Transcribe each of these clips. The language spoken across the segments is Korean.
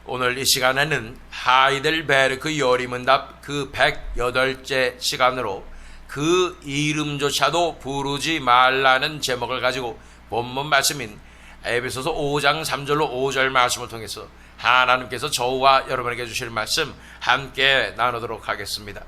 오늘 이 시간에는 하이델베르크 요리문답 그 108째 시간으로 그 이름조차도 부르지 말라는 제목을 가지고 본문 말씀인 에베소서 5장 3절로 5절 말씀을 통해서 하나님께서 저와 여러분에게 주실 말씀 함께 나누도록 하겠습니다.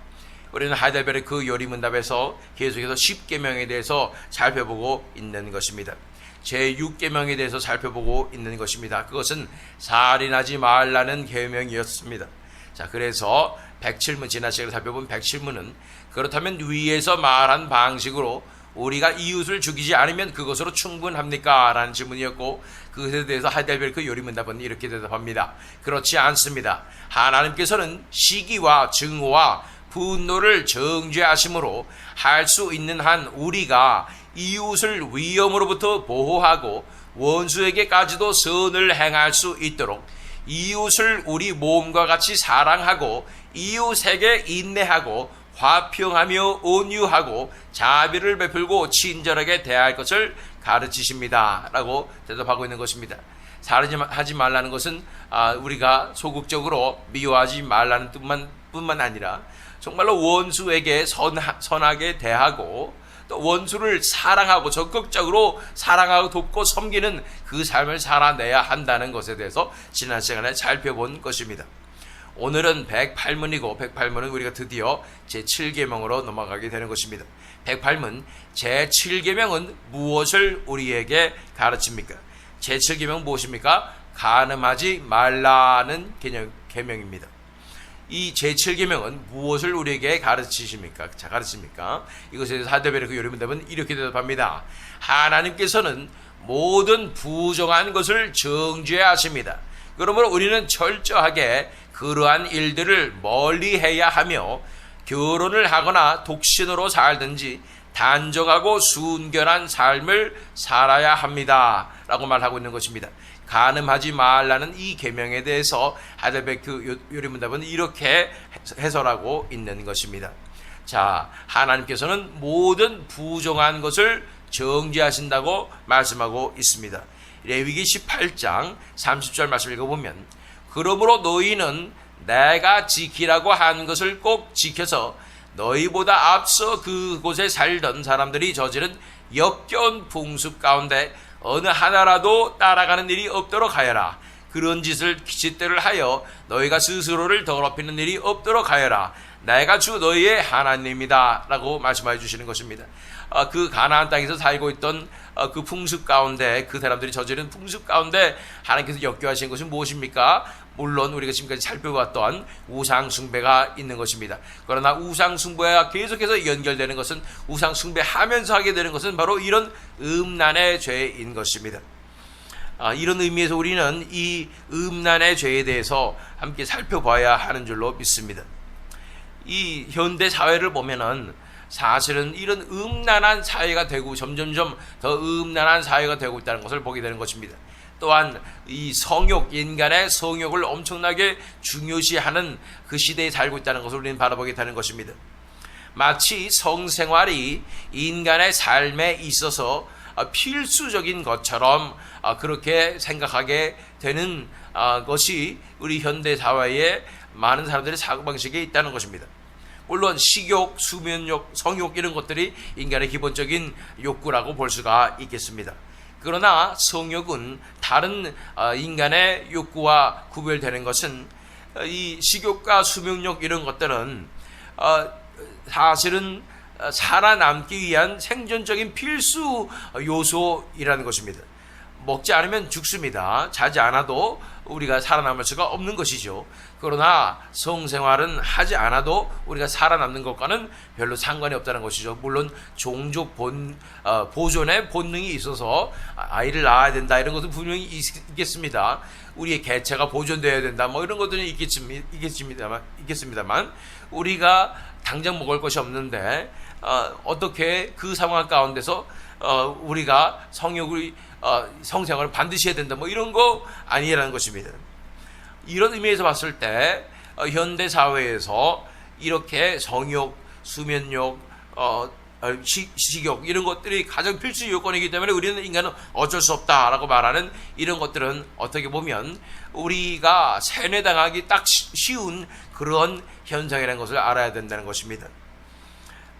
우리는 하이델베르크 요리문답에서 계속해서 10계명에 대해서 살펴보고 있는 것입니다. 제6계명에 대해서 살펴보고 있는 것입니다. 그것은 살인하지 말라는 계명이었습니다. 자, 그래서 107문, 지난 시간에 살펴본 107문은 그렇다면 위에서 말한 방식으로 우리가 이웃을 죽이지 않으면 그것으로 충분합니까? 라는 질문이었고, 그것에 대해서 하이델베르크 요리문답은 이렇게 대답합니다. 그렇지 않습니다. 하나님께서는 시기와 증오와 분노를 정죄하심으로 할 수 있는 한 우리가 이웃을 위험으로부터 보호하고 원수에게까지도 선을 행할 수 있도록 이웃을 우리 몸과 같이 사랑하고 이웃에게 인내하고 화평하며 온유하고 자비를 베풀고 친절하게 대할 것을 가르치십니다. 라고 대답하고 있는 것입니다. 살인하지 말라는 것은 우리가 소극적으로 미워하지 말라는 뿐만 아니라 정말로 원수에게 선하게 대하고 또 원수를 사랑하고 적극적으로 사랑하고 돕고 섬기는 그 삶을 살아내야 한다는 것에 대해서 지난 시간에 살펴본 것입니다. 오늘은 108문이고 108문은 우리가 드디어 제7계명으로 넘어가게 되는 것입니다. 108문 제7계명은 무엇을 우리에게 가르칩니까? 제7계명은 무엇입니까? 간음하지 말라는 계명입니다. 이 제7계명은 무엇을 우리에게 가르치십니까? 이것에 대해서 하이델베르크 요리문답은 이렇게 대답합니다. 하나님께서는 모든 부정한 것을 정죄하십니다. 그러므로 우리는 철저하게 그러한 일들을 멀리해야 하며 결혼을 하거나 독신으로 살든지 단정하고 순결한 삶을 살아야 합니다. 라고 말하고 있는 것입니다. 간음하지 말라는 이 계명에 대해서 하이델베르크 요리문답은 이렇게 해설하고 있는 것입니다. 자, 하나님께서는 모든 부정한 것을 정죄하신다고 말씀하고 있습니다. 레위기 18장 30절 말씀을 읽어보면 그러므로 너희는 내가 지키라고 한 것을 꼭 지켜서 너희보다 앞서 그곳에 살던 사람들이 저지른 역겨운 풍습 가운데 어느 하나라도 따라가는 일이 없도록 하여라. 그런 짓들을 하여 너희가 스스로를 더럽히는 일이 없도록 하여라. 내가 주 너희의 하나님이다. 라고 말씀해 주시는 것입니다. 그 가나안 땅에서 살고 있던 그 풍습 가운데, 그 사람들이 저지른 풍습 가운데 하나님께서 역겨하신 것은 무엇입니까? 물론 우리가 지금까지 살펴봤던 우상숭배가 있는 것입니다. 그러나 우상숭배와 계속해서 연결되는 것은, 우상숭배하면서 하게 되는 것은 바로 이런 음란의 죄인 것입니다. 이런 의미에서 우리는 이 음란의 죄에 대해서 함께 살펴봐야 하는 줄로 믿습니다. 이 현대 사회를 보면은 사실은 이런 음란한 사회가 되고 점점점 더 음란한 사회가 되고 있다는 것을 보게 되는 것입니다. 또한 이 성욕, 인간의 성욕을 엄청나게 중요시하는 그 시대에 살고 있다는 것을 우리는 바라보게 되는 것입니다. 마치 성생활이 인간의 삶에 있어서 필수적인 것처럼 그렇게 생각하게 되는 것이 우리 현대 사회에 많은 사람들의 사고방식에 있다는 것입니다. 물론 식욕, 수면욕, 성욕 이런 것들이 인간의 기본적인 욕구라고 볼 수가 있겠습니다. 그러나 성욕은 다른 인간의 욕구와 구별되는 것은 이 식욕과 수면욕 이런 것들은 사실은 살아남기 위한 생존적인 필수 요소이라는 것입니다. 먹지 않으면 죽습니다. 자지 않아도 우리가 살아남을 수가 없는 것이죠. 그러나 성생활은 하지 않아도 우리가 살아남는 것과는 별로 상관이 없다는 것이죠. 물론 종족 보존의 본능이 있어서 아이를 낳아야 된다 이런 것은 분명히 있겠습니다. 우리의 개체가 보존되어야 된다 뭐 이런 것들은 있겠습니다만 우리가 당장 먹을 것이 없는데 어떻게 그 상황 가운데서 우리가 성생활을 반드시 해야 된다 뭐 이런 거 아니라는 것입니다. 이런 의미에서 봤을 때 현대 사회에서 이렇게 성욕, 수면욕 식욕 이런 것들이 가장 필수 요건이기 때문에 우리는 인간은 어쩔 수 없다라고 말하는 이런 것들은 어떻게 보면 우리가 세뇌당하기 딱 쉬운 그런 현상이라는 것을 알아야 된다는 것입니다.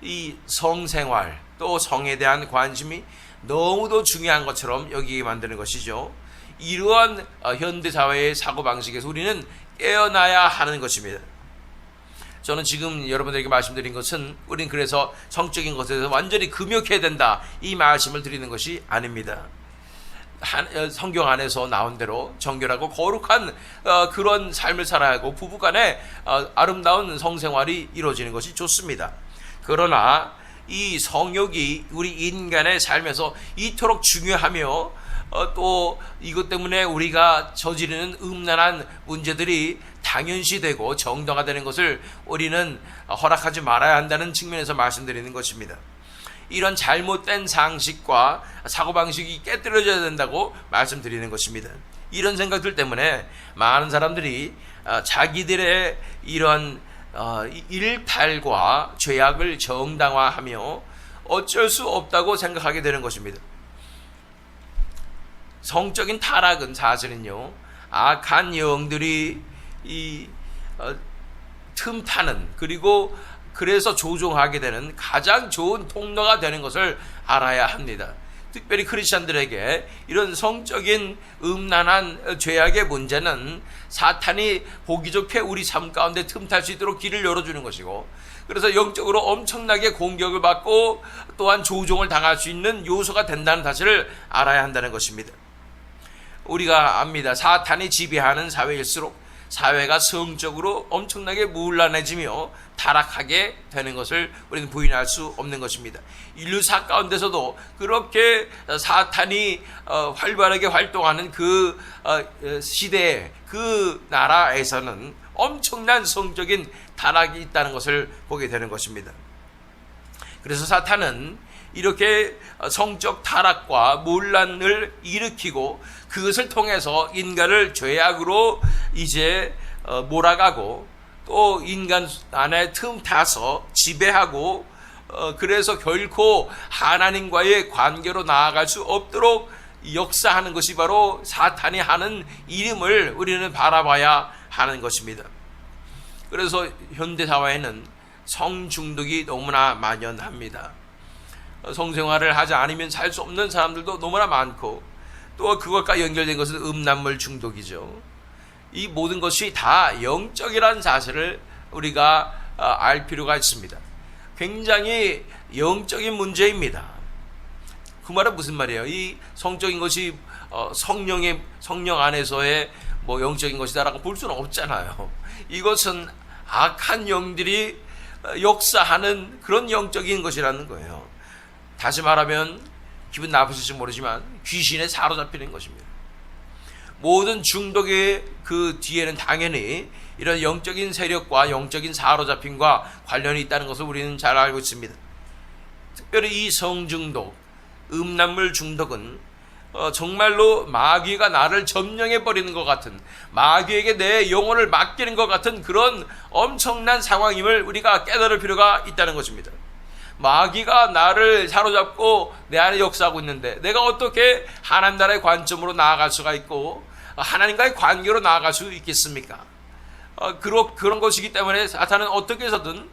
이 성생활 또 성에 대한 관심이 너무도 중요한 것처럼 여기게 만드는 것이죠. 이러한 현대사회의 사고방식에서 우리는 깨어나야 하는 것입니다. 저는 지금 여러분들에게 말씀드린 것은 우리는 그래서 성적인 것에 대해서 완전히 금욕해야 된다 이 말씀을 드리는 것이 아닙니다. 성경 안에서 나온 대로 정결하고 거룩한 그런 삶을 살아야 하고 부부간에 아름다운 성생활이 이루어지는 것이 좋습니다. 그러나 이 성욕이 우리 인간의 삶에서 이토록 중요하며 또 이것 때문에 우리가 저지르는 음란한 문제들이 당연시되고 정당화되는 것을 우리는 허락하지 말아야 한다는 측면에서 말씀드리는 것입니다. 이런 잘못된 상식과 사고방식이 깨뜨려져야 된다고 말씀드리는 것입니다. 이런 생각들 때문에 많은 사람들이 자기들의 이런 일탈과 죄악을 정당화하며 어쩔 수 없다고 생각하게 되는 것입니다. 성적인 타락은 사실은요, 악한 영들이 틈타는, 그리고 그래서 조종하게 되는 가장 좋은 통로가 되는 것을 알아야 합니다. 특별히 크리스천들에게 이런 성적인 음란한 죄악의 문제는 사탄이 보기 좋게 우리 삶 가운데 틈탈 수 있도록 길을 열어주는 것이고, 그래서 영적으로 엄청나게 공격을 받고 또한 조종을 당할 수 있는 요소가 된다는 사실을 알아야 한다는 것입니다. 우리가 압니다. 사탄이 지배하는 사회일수록 사회가 성적으로 엄청나게 문란해지며 타락하게 되는 것을 우리는 부인할 수 없는 것입니다. 인류사 가운데서도 그렇게 사탄이 활발하게 활동하는 그 시대에 그 나라에서는 엄청난 성적인 타락이 있다는 것을 보게 되는 것입니다. 그래서 사탄은 이렇게 성적 타락과 문란을 일으키고 그것을 통해서 인간을 죄악으로 이제 몰아가고 또 인간 안에 틈타서 지배하고 그래서 결코 하나님과의 관계로 나아갈 수 없도록 역사하는 것이 바로 사탄이 하는 일임을 우리는 바라봐야 하는 것입니다. 그래서 현대사회에는 성중독이 너무나 만연합니다. 성생활을 하지 않으면 살 수 없는 사람들도 너무나 많고, 또 그것과 연결된 것은 음란물 중독이죠. 이 모든 것이 다 영적이라는 사실을 우리가 알 필요가 있습니다. 굉장히 영적인 문제입니다. 그 말은 무슨 말이에요? 이 성적인 것이 성령 안에서의 뭐 영적인 것이다라고 볼 수는 없잖아요. 이것은 악한 영들이 역사하는 그런 영적인 것이라는 거예요. 다시 말하면 기분 나쁘실지 모르지만 귀신에 사로잡히는 것입니다. 모든 중독의 그 뒤에는 당연히 이런 영적인 세력과 영적인 사로잡힘과 관련이 있다는 것을 우리는 잘 알고 있습니다. 특별히 이 성중독, 음란물 중독은 정말로 마귀가 나를 점령해버리는 것 같은, 마귀에게 내 영혼을 맡기는 것 같은 그런 엄청난 상황임을 우리가 깨달을 필요가 있다는 것입니다. 마귀가 나를 사로잡고 내 안에 역사하고 있는데 내가 어떻게 하나님 나라의 관점으로 나아갈 수가 있고 하나님과의 관계로 나아갈 수 있겠습니까? 그런 것이기 때문에 사탄은 어떻게 해서든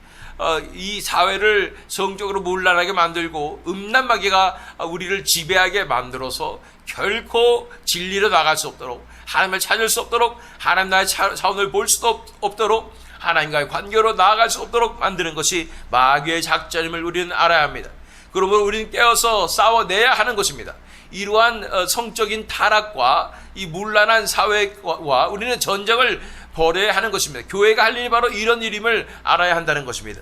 이 사회를 성적으로 문란하게 만들고 음란 마귀가 우리를 지배하게 만들어서 결코 진리로 나갈 수 없도록, 하나님을 찾을 수 없도록, 하나님 나라의 차원을 볼 수도 없도록, 하나님과의 관계로 나아갈 수 없도록 만드는 것이 마귀의 작전임을 우리는 알아야 합니다. 그러므로 우리는 깨어서 싸워내야 하는 것입니다. 이러한 성적인 타락과 이 문란한 사회와 우리는 전쟁을 벌여야 하는 것입니다. 교회가 할 일이 바로 이런 일임을 알아야 한다는 것입니다.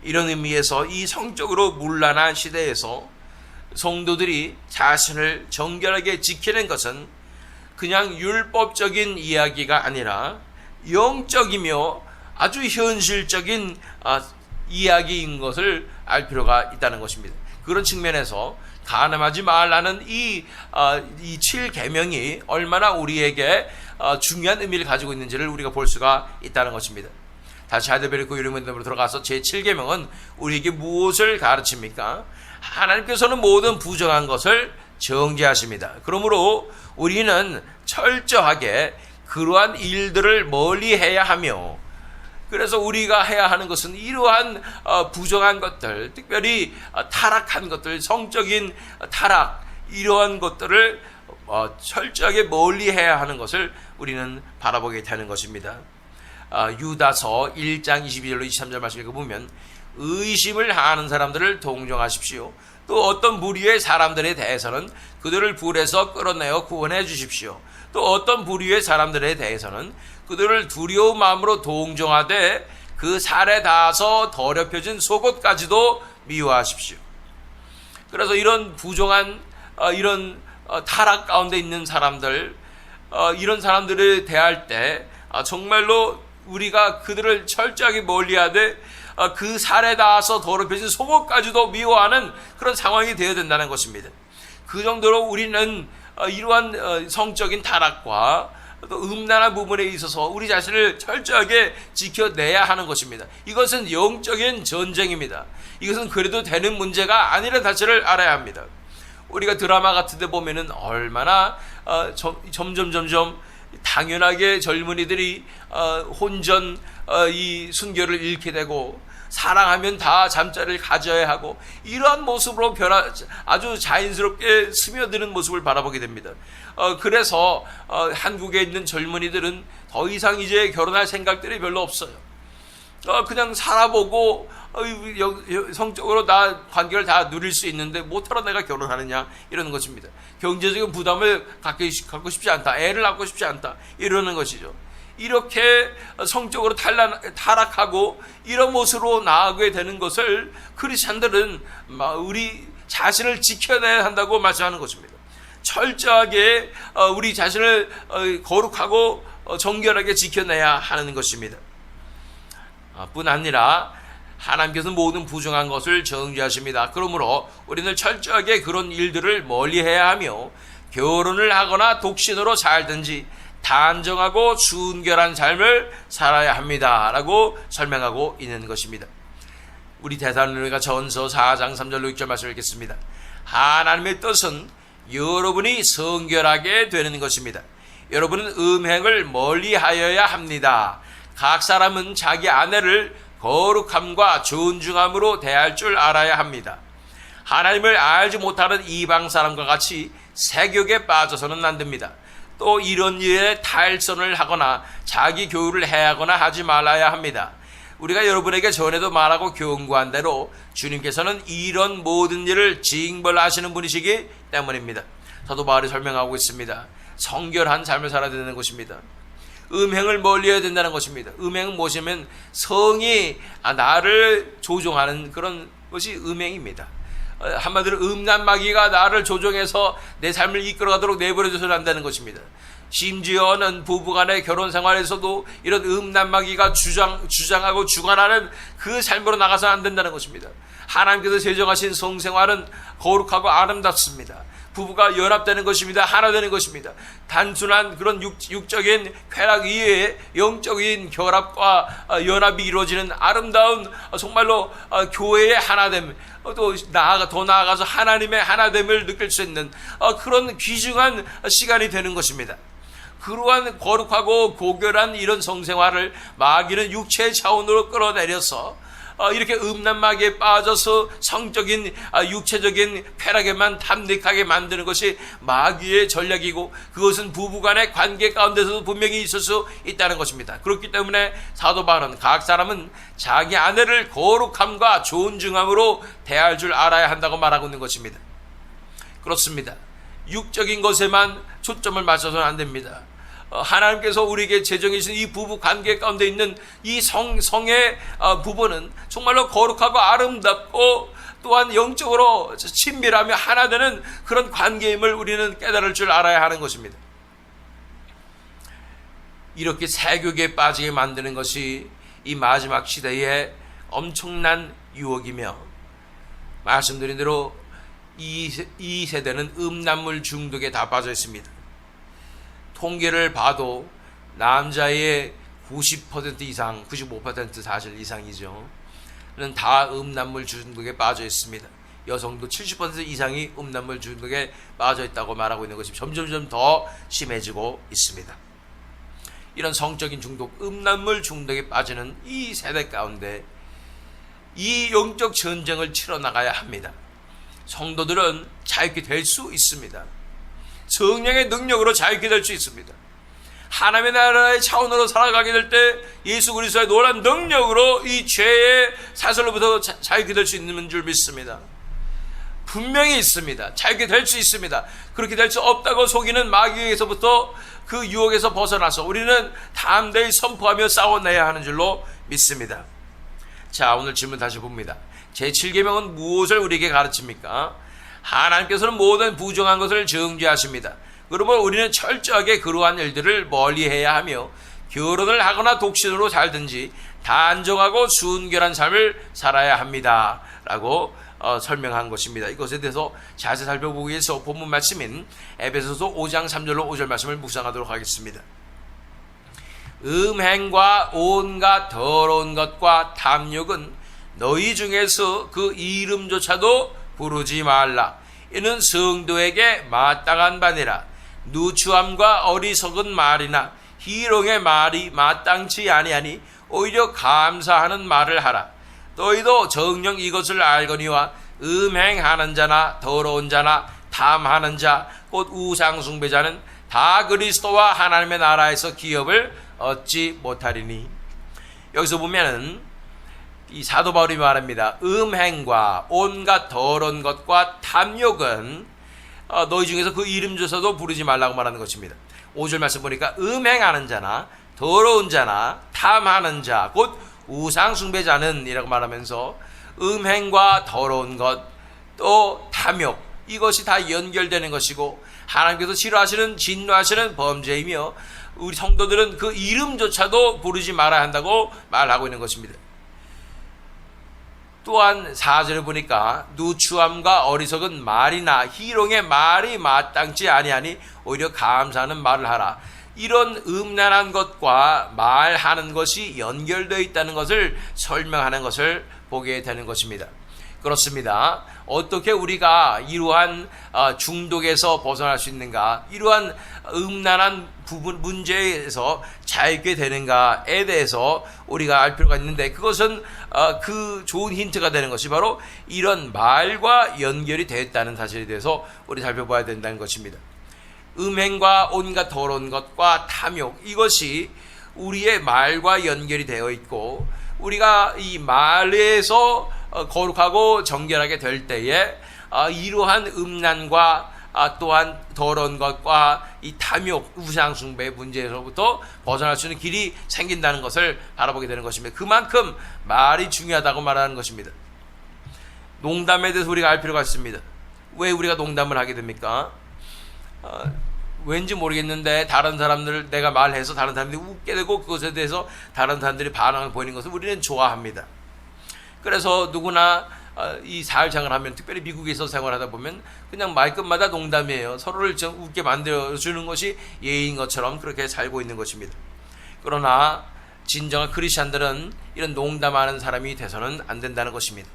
이런 의미에서 이 성적으로 문란한 시대에서 성도들이 자신을 정결하게 지키는 것은 그냥 율법적인 이야기가 아니라 영적이며 아주 현실적인 이야기인 것을 알 필요가 있다는 것입니다. 그런 측면에서 간음하지 말라는 이 7계명이 얼마나 우리에게 중요한 의미를 가지고 있는지를 우리가 볼 수가 있다는 것입니다. 다시 하이델베르크 요리문답으로 들어가서 제7계명은 우리에게 무엇을 가르칩니까? 하나님께서는 모든 부정한 것을 정죄하십니다. 그러므로 우리는 철저하게 그러한 일들을 멀리해야 하며, 그래서 우리가 해야 하는 것은 이러한 부정한 것들, 특별히 타락한 것들, 성적인 타락, 이러한 것들을 철저하게 멀리해야 하는 것을 우리는 바라보게 되는 것입니다. 유다서 1장 22절로 23절 말씀 읽어보면, 의심을 하는 사람들을 동정하십시오. 또 어떤 부류의 사람들에 대해서는 그들을 불에서 끌어내어 구원해 주십시오. 또 어떤 부류의 사람들에 대해서는 그들을 두려운 마음으로 동정하되 그 살에 닿아서 더럽혀진 속옷까지도 미워하십시오. 그래서 이런 부정한 이런 타락 가운데 있는 사람들, 이런 사람들을 대할 때 정말로 우리가 그들을 철저하게 멀리하되 그 살에 닿아서 더럽혀진 속옷까지도 미워하는 그런 상황이 되어야 된다는 것입니다. 그 정도로 우리는 이러한 성적인 타락과 또 음란한 부분에 있어서 우리 자신을 철저하게 지켜내야 하는 것입니다. 이것은 영적인 전쟁입니다. 이것은 그래도 되는 문제가 아니라는 사실을 알아야 합니다. 우리가 드라마 같은 데 보면은 얼마나 점점 당연하게 젊은이들이 혼전 이 순결을 잃게 되고, 사랑하면 다 잠자리를 가져야 하고, 이러한 모습으로 아주 자연스럽게 스며드는 모습을 바라보게 됩니다. 그래서 한국에 있는 젊은이들은 더 이상 이제 결혼할 생각들이 별로 없어요. 그냥 살아보고 성적으로 나 관계를 다 누릴 수 있는데 못하러 내가 결혼하느냐, 이러는 것입니다. 경제적인 부담을 갖고 싶지 않다, 애를 낳고 싶지 않다, 이러는 것이죠. 이렇게 성적으로 타락하고 이런 모습으로 나아가게 되는 것을 크리스찬들은 우리 자신을 지켜내야 한다고 말씀하는 것입니다. 철저하게 우리 자신을 거룩하고 정결하게 지켜내야 하는 것입니다. 뿐 아니라 하나님께서 모든 부정한 것을 정죄하십니다. 그러므로 우리는 철저하게 그런 일들을 멀리해야 하며, 결혼을 하거나 독신으로 살든지 단정하고 순결한 삶을 살아야 합니다 라고 설명하고 있는 것입니다. 우리 데살로니가 전서 4장 3절로 6절 말씀을 읽겠습니다. 하나님의 뜻은 여러분이 성결하게 되는 것입니다. 여러분은 음행을 멀리하여야 합니다. 각 사람은 자기 아내를 거룩함과 존중함으로 대할 줄 알아야 합니다. 하나님을 알지 못하는 이방 사람과 같이 세욕에 빠져서는 안 됩니다. 또 이런 일에 탈선을 하거나 자기 교훈을 해하거나 하지 말아야 합니다. 우리가 여러분에게 전에도 말하고 경고한 대로 주님께서는 이런 모든 일을 징벌하시는 분이시기 때문입니다. 사도 바울이 설명하고 있습니다. 성결한 삶을 살아야 되는 것입니다. 음행을 멀리해야 된다는 것입니다. 음행은 무엇이냐면 성이 나를 조종하는 그런 것이 음행입니다. 한마디로 음란마귀가 나를 조종해서 내 삶을 이끌어가도록 내버려둬서는 안 되는 것입니다. 심지어는 부부간의 결혼 생활에서도 이런 음란마귀가 주장하고 주관하는 그 삶으로 나가서는 안 된다는 것입니다. 하나님께서 제정하신 성생활은 거룩하고 아름답습니다. 부부가 연합되는 것입니다. 하나 되는 것입니다. 단순한 그런 육적인 쾌락 이외에 영적인 결합과 연합이 이루어지는 아름다운 정말로 교회의 하나됨, 또 더 나아가서 하나님의 하나됨을 느낄 수 있는 그런 귀중한 시간이 되는 것입니다. 그러한 거룩하고 고결한 이런 성생활을 마귀는 육체의 차원으로 끌어내려서 이렇게 음란마귀에 빠져서 성적인 육체적인 쾌락에만 탐닉하게 만드는 것이 마귀의 전략이고, 그것은 부부간의 관계 가운데서도 분명히 있을 수 있다는 것입니다. 그렇기 때문에 사도 바울은 각 사람은 자기 아내를 거룩함과 존중함으로 대할 줄 알아야 한다고 말하고 있는 것입니다. 그렇습니다. 육적인 것에만 초점을 맞춰서는 안 됩니다. 하나님께서 우리에게 제정해 주신 이 부부 관계 가운데 있는 이 성의 부부는 정말로 거룩하고 아름답고 또한 영적으로 친밀하며 하나 되는 그런 관계임을 우리는 깨달을 줄 알아야 하는 것입니다. 이렇게 세욕에 빠지게 만드는 것이 이 마지막 시대의 엄청난 유혹이며, 말씀드린 대로 이 세대는 음란물 중독에 다 빠져 있습니다. 통계를 봐도 남자의 90% 이상, 95% 사실 이상이죠. 는 다 음란물 중독에 빠져 있습니다. 여성도 70% 이상이 음란물 중독에 빠져 있다고 말하고 있는 것이 점점점 더 심해지고 있습니다. 이런 성적인 중독, 음란물 중독에 빠지는 이 세대 가운데 이 영적 전쟁을 치러 나가야 합니다. 성도들은 자유케 될 수 있습니다. 성령의 능력으로 자유케 될 수 있습니다. 하나님의 나라의 차원으로 살아가게 될 때 예수 그리스도의 놀라운 능력으로 이 죄의 사슬로부터 자유케 될 수 있는 줄 믿습니다. 분명히 있습니다. 자유케 될 수 있습니다. 그렇게 될 수 없다고 속이는 마귀에서부터 그 유혹에서 벗어나서 우리는 담대히 선포하며 싸워내야 하는 줄로 믿습니다. 자, 오늘 질문 다시 봅니다. 제7계명은 무엇을 우리에게 가르칩니까? 하나님께서는 모든 부정한 것을 정죄하십니다. 그러므로 우리는 철저하게 그러한 일들을 멀리해야 하며 결혼을 하거나 독신으로 살든지 단정하고 순결한 삶을 살아야 합니다. 라고 설명한 것입니다. 이것에 대해서 자세히 살펴보기 위해서 본문 말씀인 에베소서 5장 3절로 5절 말씀을 묵상하도록 하겠습니다. 음행과 온갖 더러운 것과 탐욕은 너희 중에서 그 이름조차도 부르지 말라. 이는 성도에게 마땅한 바니라. 누추함과 어리석은 말이나 희롱의 말이 마땅치 아니하니 오히려 감사하는 말을 하라. 너희도 정녕 이것을 알거니와 음행하는 자나 더러운 자나 탐하는 자 곧 우상숭배자는 다 그리스도와 하나님의 나라에서 기업을 얻지 못하리니. 여기서 보면은 이 사도 바울이 말합니다. 음행과 온갖 더러운 것과 탐욕은 너희 중에서 그 이름조차도 부르지 말라고 말하는 것입니다. 5절 말씀 보니까 음행하는 자나 더러운 자나 탐하는 자 곧 우상숭배자는 이라고 말하면서 음행과 더러운 것 또 탐욕 이것이 다 연결되는 것이고 하나님께서 싫어하시는 진노하시는 범죄이며 우리 성도들은 그 이름조차도 부르지 말아야 한다고 말하고 있는 것입니다. 또한 4절을 보니까 누추함과 어리석은 말이나 희롱의 말이 마땅치 아니하니 오히려 감사하는 말을 하라. 이런 음란한 것과 말하는 것이 연결되어 있다는 것을 설명하는 것을 보게 되는 것입니다. 그렇습니다. 어떻게 우리가 이러한 중독에서 벗어날 수 있는가, 이러한 음란한 부분 문제에서 자유케 되는가에 대해서 우리가 알 필요가 있는데, 그것은 그 좋은 힌트가 되는 것이 바로 이런 말과 연결이 되어 있다는 사실에 대해서 우리 살펴봐야 된다는 것입니다. 음행과 온갖 더러운 것과 탐욕, 이것이 우리의 말과 연결이 되어 있고, 우리가 이 말에서 거룩하고 정결하게 될 때에 이러한 음란과 또한 더러운 것과 이 탐욕, 우상숭배 문제에서부터 벗어날 수 있는 길이 생긴다는 것을 바라보게 되는 것입니다. 그만큼 말이 중요하다고 말하는 것입니다. 농담에 대해서 우리가 알 필요가 있습니다. 왜 우리가 농담을 하게 됩니까? 왠지 모르겠는데 다른 사람들, 내가 말해서 다른 사람들이 웃게 되고 그것에 대해서 다른 사람들이 반응을 보이는 것을 우리는 좋아합니다. 그래서 누구나 이 사회생활을 하면, 특별히 미국에서 생활하다 보면 그냥 말끝마다 농담이에요. 서로를 좀 웃게 만들어주는 것이 예의인 것처럼 그렇게 살고 있는 것입니다. 그러나 진정한 크리스찬들은 이런 농담하는 사람이 돼서는 안 된다는 것입니다.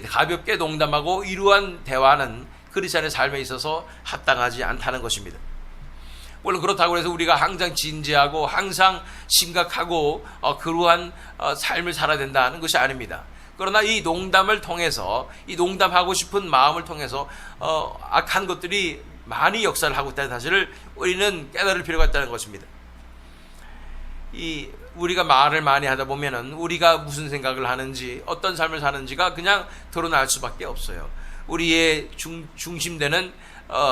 가볍게 농담하고 이러한 대화는 크리스찬의 삶에 있어서 합당하지 않다는 것입니다. 물론 그렇다고 해서 우리가 항상 진지하고 항상 심각하고 그러한 삶을 살아야 된다는 것이 아닙니다. 그러나 이 농담을 통해서, 이 농담하고 싶은 마음을 통해서 악한 것들이 많이 역사를 하고 있다는 사실을 우리는 깨달을 필요가 있다는 것입니다. 우리가 말을 많이 하다 보면은 우리가 무슨 생각을 하는지, 어떤 삶을 사는지가 그냥 드러날 수밖에 없어요. 우리의 중심되는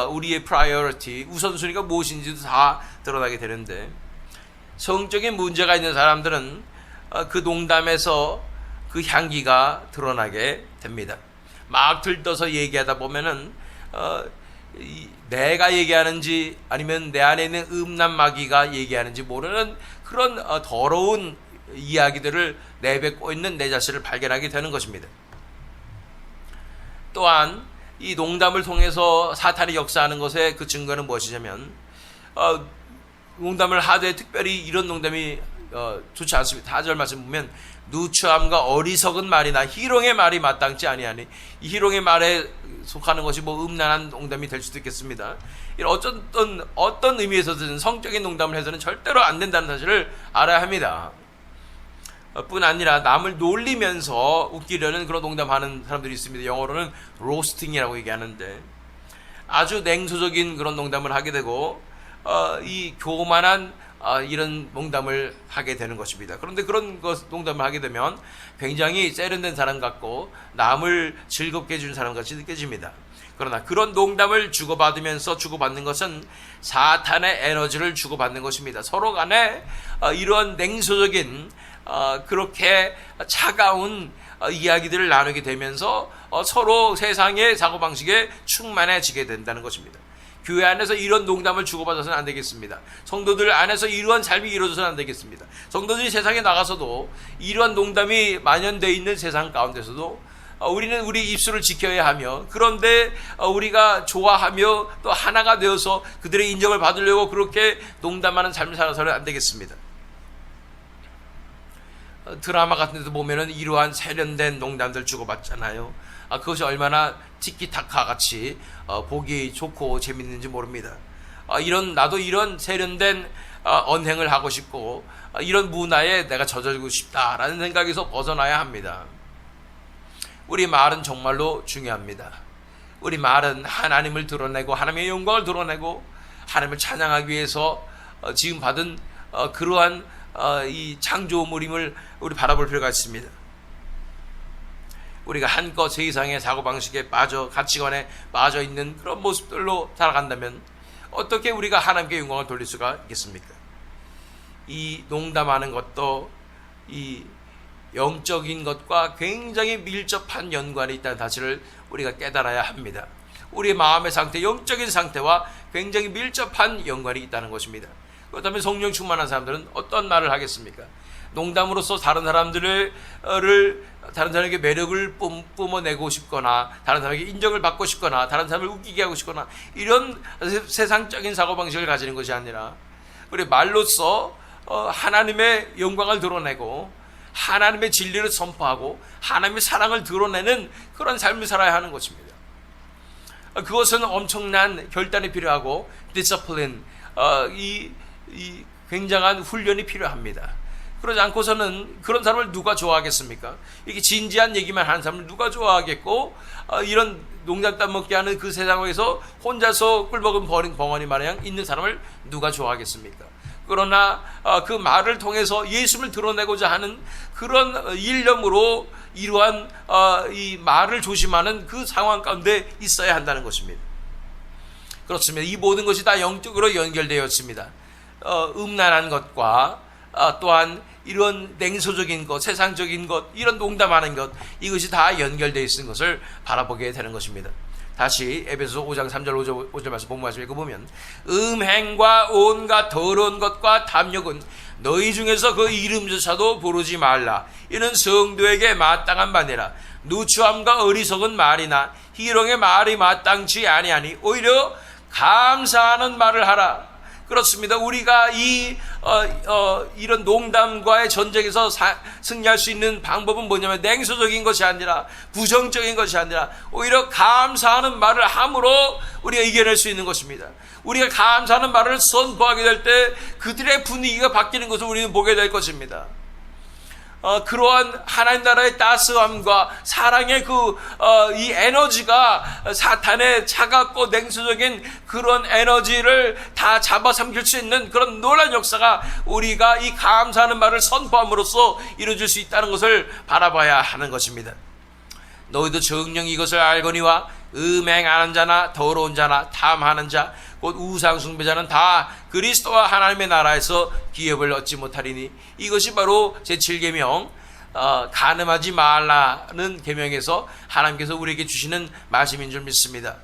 우리의 프라이어리티, 우선순위가 무엇인지도 다 드러나게 되는데, 성적인 문제가 있는 사람들은 그 농담에서 그 향기가 드러나게 됩니다. 막 들떠서 얘기하다 보면은 내가 얘기하는지 아니면 내 안에 있는 음란 마귀가 얘기하는지 모르는 그런 더러운 이야기들을 내뱉고 있는 내 자신을 발견하게 되는 것입니다. 또한 이 농담을 통해서 사탄이 역사하는 것의 그 증거는 무엇이냐면, 농담을 하되 특별히 이런 농담이 좋지 않습니다. 4절 말씀 보면 누추함과 어리석은 말이나 희롱의 말이 마땅치 아니하니, 이 희롱의 말에 속하는 것이 뭐 음란한 농담이 될 수도 있겠습니다. 이런 어떤 의미에서든 성적인 농담을 해서는 절대로 안 된다는 사실을 알아야 합니다. 뿐 아니라 남을 놀리면서 웃기려는 그런 농담하는 사람들이 있습니다. 영어로는 로스팅이라고 얘기하는데, 아주 냉소적인 그런 농담을 하게 되고 이 교만한 이런 농담을 하게 되는 것입니다. 그런데 그런 농담을 하게 되면 굉장히 세련된 사람 같고 남을 즐겁게 해주는 사람 같이 느껴집니다. 그러나 그런 농담을 주고받는 것은 사탄의 에너지를 주고받는 것입니다. 서로 간에 이런 냉소적인 그렇게 차가운 이야기들을 나누게 되면서 서로 세상의 사고방식에 충만해지게 된다는 것입니다. 교회 안에서 이런 농담을 주고받아서는 안 되겠습니다. 성도들 안에서 이러한 삶이 이루어져서는 안 되겠습니다. 성도들이 세상에 나가서도 이러한 농담이 만연되어 있는 세상 가운데서도 우리는 우리 입술을 지켜야 하며, 그런데 우리가 좋아하며 또 하나가 되어서 그들의 인정을 받으려고 그렇게 농담하는 삶을 살아서는 안 되겠습니다. 드라마 같은 데도 보면은 이러한 세련된 농담들 주고받잖아요. 그것이 얼마나 티키타카 같이 보기 좋고 재밌는지 모릅니다. 나도 이런 세련된 언행을 하고 싶고 이런 문화에 내가 젖어들고 싶다라는 생각에서 벗어나야 합니다. 우리 말은 정말로 중요합니다. 우리 말은 하나님을 드러내고 하나님의 영광을 드러내고 하나님을 찬양하기 위해서 지금 받은 그러한 이 창조물임을 우리 바라볼 필요가 있습니다. 우리가 한껏 세상의 사고방식에 빠져 가치관에 빠져 있는 그런 모습들로 살아간다면 어떻게 우리가 하나님께 영광을 돌릴 수가 있겠습니까? 이 농담하는 것도 이 영적인 것과 굉장히 밀접한 연관이 있다는 사실을 우리가 깨달아야 합니다. 우리의 마음의 상태, 영적인 상태와 굉장히 밀접한 연관이 있다는 것입니다. 그렇다면 성령 충만한 사람들은 어떤 말을 하겠습니까? 농담으로써 다른 사람에게 매력을 뿜어내고 싶거나 다른 사람에게 인정을 받고 싶거나 다른 사람을 웃기게 하고 싶거나 이런 세상적인 사고방식을 가지는 것이 아니라 우리 말로써 하나님의 영광을 드러내고 하나님의 진리를 선포하고 하나님의 사랑을 드러내는 그런 삶을 살아야 하는 것입니다. 그것은 엄청난 결단이 필요하고 디서플린, 이 굉장한 훈련이 필요합니다. 그러지 않고서는 그런 사람을 누가 좋아하겠습니까? 이렇게 진지한 얘기만 하는 사람을 누가 좋아하겠고, 이런 농담 따먹게 하는 그 세상에서 혼자서 꿀먹은 벙어리 마냥 있는 사람을 누가 좋아하겠습니까? 그러나 그 말을 통해서 예수를 드러내고자 하는 그런 일념으로 이러한 이 말을 조심하는 그 상황 가운데 있어야 한다는 것입니다. 그렇습니다. 이 모든 것이 다 영적으로 연결되어 있습니다. 음란한 것과 또한 이런 냉소적인 것, 세상적인 것, 이런 농담하는 것, 이것이 다 연결되어 있는 것을 바라보게 되는 것입니다. 다시 에베소서 5장 3절 5절 말씀 본문 말씀 읽어보면, 음행과 온갖 더러운 것과 탐욕은 너희 중에서 그 이름조차도 부르지 말라. 이는 성도에게 마땅한 바니라. 누추함과 어리석은 말이나 희롱의 말이 마땅치 아니하니 오히려 감사하는 말을 하라. 그렇습니다. 우리가 이런 농담과의 전쟁에서 승리할 수 있는 방법은 뭐냐면 냉소적인 것이 아니라 부정적인 것이 아니라 오히려 감사하는 말을 함으로 우리가 이겨낼 수 있는 것입니다. 우리가 감사하는 말을 선포하게 될 때 그들의 분위기가 바뀌는 것을 우리는 보게 될 것입니다. 그러한 하나님 나라의 따스함과 사랑의 이 에너지가 사탄의 차갑고 냉소적인 그런 에너지를 다 잡아삼킬 수 있는 그런 놀라운 역사가 우리가 이 감사하는 말을 선포함으로써 이루어질 수 있다는 것을 바라봐야 하는 것입니다. 너희도 정녕 이것을 알거니와 음행하는 자나 더러운 자나 탐하는 자 곧 우상 숭배자는 다 그리스도와 하나님의 나라에서 기업을 얻지 못하리니, 이것이 바로 제7계명 간음하지 말라는 계명에서 하나님께서 우리에게 주시는 말씀인 줄 믿습니다.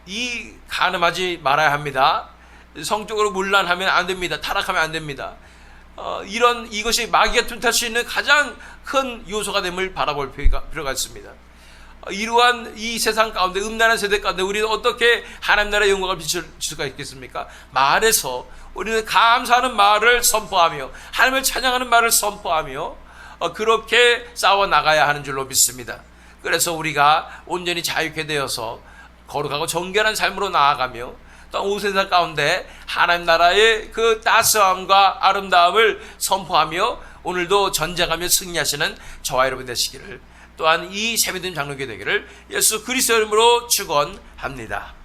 이 간음하지 말아야 합니다. 성적으로 문란하면 안 됩니다. 타락하면 안 됩니다. 이것이 마귀가 틈탈 수 있는 가장 큰 요소가 됨을 바라볼 필요가 있습니다. 이러한 이 세상 가운데, 음란한 세대 가운데 우리는 어떻게 하나님 나라의 영광을 비출 수가 있겠습니까? 말에서 우리는 감사하는 말을 선포하며 하나님을 찬양하는 말을 선포하며 그렇게 싸워 나가야 하는 줄로 믿습니다. 그래서 우리가 온전히 자유케 되어서 거룩하고 정결한 삶으로 나아가며 또 온 세상 가운데 하나님 나라의 그 따스함과 아름다움을 선포하며 오늘도 전쟁하며 승리하시는 저와 여러분 되시기를, 또한 이 세미든 장로교 되기를 예수 그리스도 이름으로 축원합니다.